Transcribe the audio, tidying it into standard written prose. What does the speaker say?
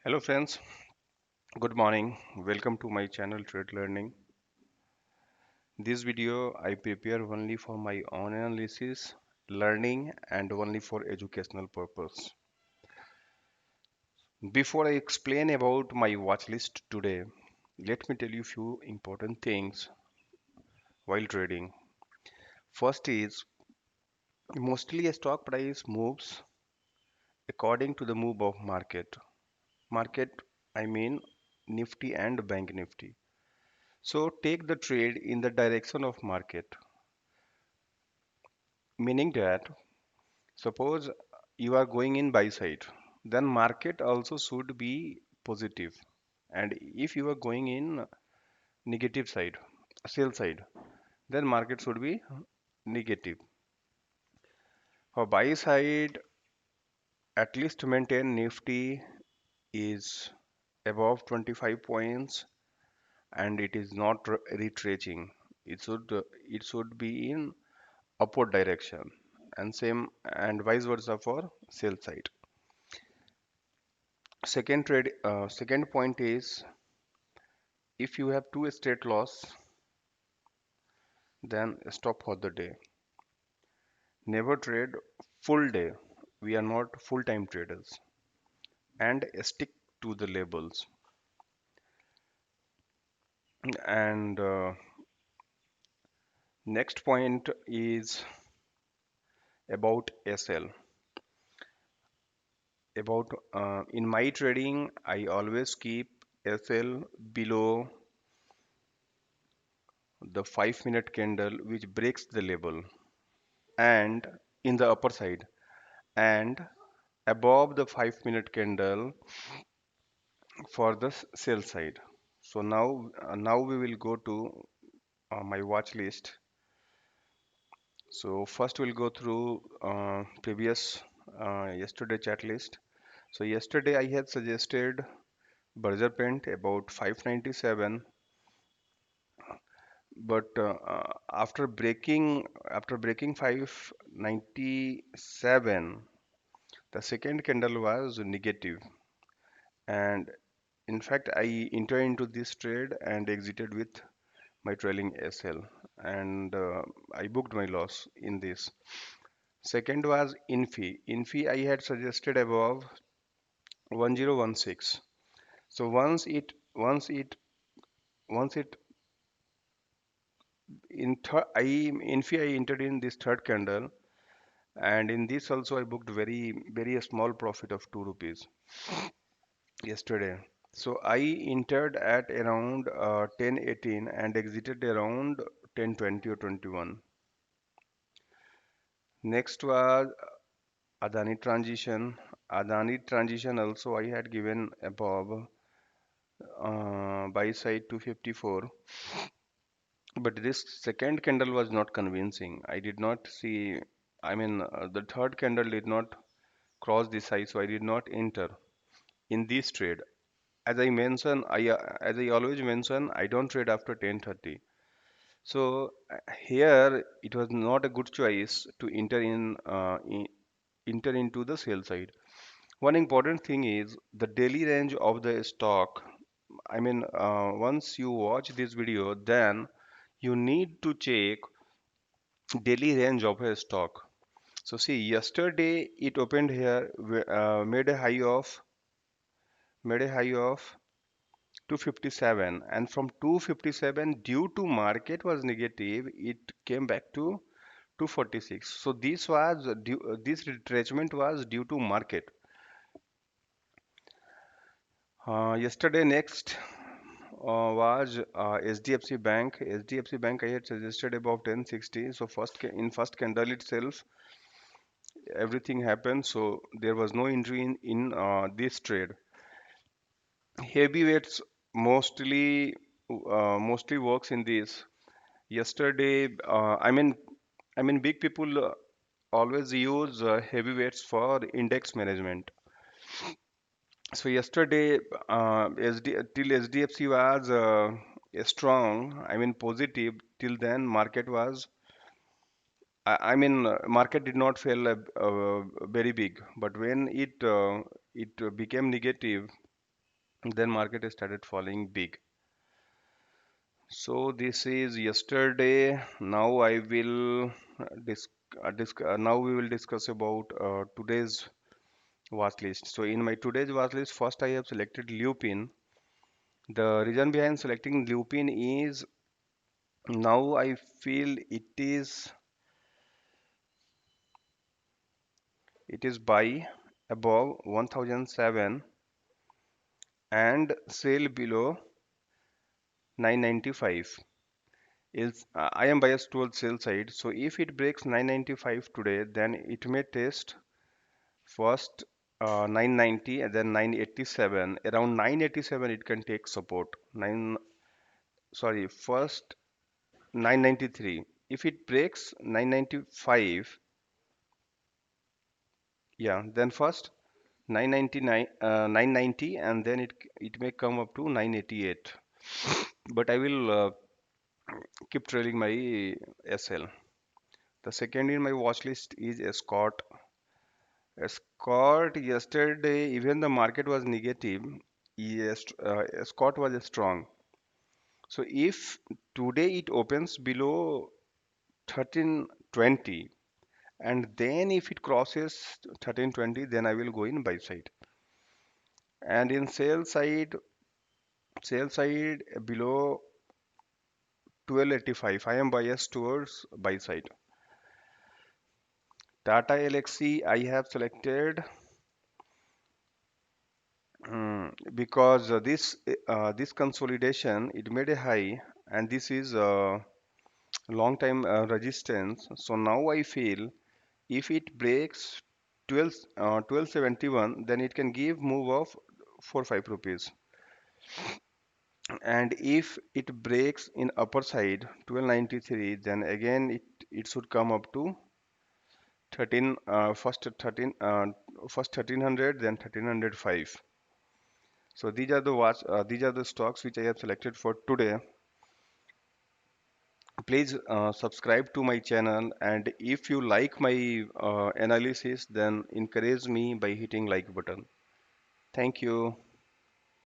Hello friends, good morning. Welcome to my channel Trade Learning. This video I prepare only for my own analysis, learning and only for educational purpose. Before I explain about my watch list today, let me tell you few important things while trading. First is mostly a stock price moves according to the move of market. Market I mean Nifty and Bank Nifty. So take the trade in the direction of market, meaning that suppose you are going in buy side, then market also should be positive. And if you are going in negative side, sell side, then market should be negative. For buy side, at least maintain Nifty is above 25 points and it is not retracing. It should be in upward direction and same and vice versa for sell side. Second point is if you have two straight loss, then stop for the day. Never trade full day. We are not full-time traders. And stick to the labels. And next point is about SL. About in my trading, I always keep SL below the 5-minute candle which breaks the label and in the upper side and above the 5-minute candle for the sell side. So now we will go to my watch list. So first we'll go through previous yesterday chat list. So yesterday I had suggested Berger Paint about 597, but after breaking 597, the second candle was negative, and in fact I entered into this trade and exited with my trailing SL, and I booked my loss in this. Second was Infi. Infi I had suggested above 1016. So once it in third I Infi I entered in this third candle, and in this also I booked very a small profit of 2 rupees yesterday. So I entered at around 1018 and exited around 1020 or 21. Next was Adani transition. Adani transition also I had given above buy side 254, but this second candle was not convincing. I did not see, the third candle did not cross this high, so I did not enter in this trade. As I always mention, I don't trade after 10:30. So here it was not a good choice to enter into the sell side. One important thing is the daily range of the stock. Once you watch this video, then you need to check daily range of a stock. So see, yesterday it opened here, made a high of 257, and from 257 due to market was negative, it came back to 246. So this retracement was due to market. Yesterday next was SDFC Bank. SDFC Bank I had suggested above 1060. So in first candle itself, everything happened. So there was no entry in this trade. Heavyweights mostly works in this. Yesterday, big people always use heavyweights for index management. So yesterday, till SDFC was strong, positive. Till then, market did not feel very big. But when it became negative, then market started falling big. So this is yesterday. Now I will now we will discuss about today's watch list. So in my today's watch list, first I have selected Lupin. The reason behind selecting Lupin is now I feel it is buy above 1007 and sell below 995. Is I am biased towards sell side. So if it breaks 995 today, then it may test first 990 and then 987. Around 987 it can take support. First 993. If it breaks 995, yeah, then first 999, 990, and then it may come up to 988. But I will keep trailing my SL. The second in my watch list is Escort. Escort yesterday, even the market was negative. Yes, Escort was strong. So if today it opens below 1320 and then if it crosses 1320, then I will go in buy side. And in sell side below 1285, I am biased towards buy side. Tata Elxsi I have selected because this consolidation it made a high and this is long time resistance. So now I feel if it breaks 1271, then it can give move of 4 5 rupees. And if it breaks in upper side 1293, then again it should come up to 13 first 1300, then 1305. So these are the stocks which I have selected for today. Please subscribe to my channel, and if you like my analysis, then encourage me by hitting like button. Thank you.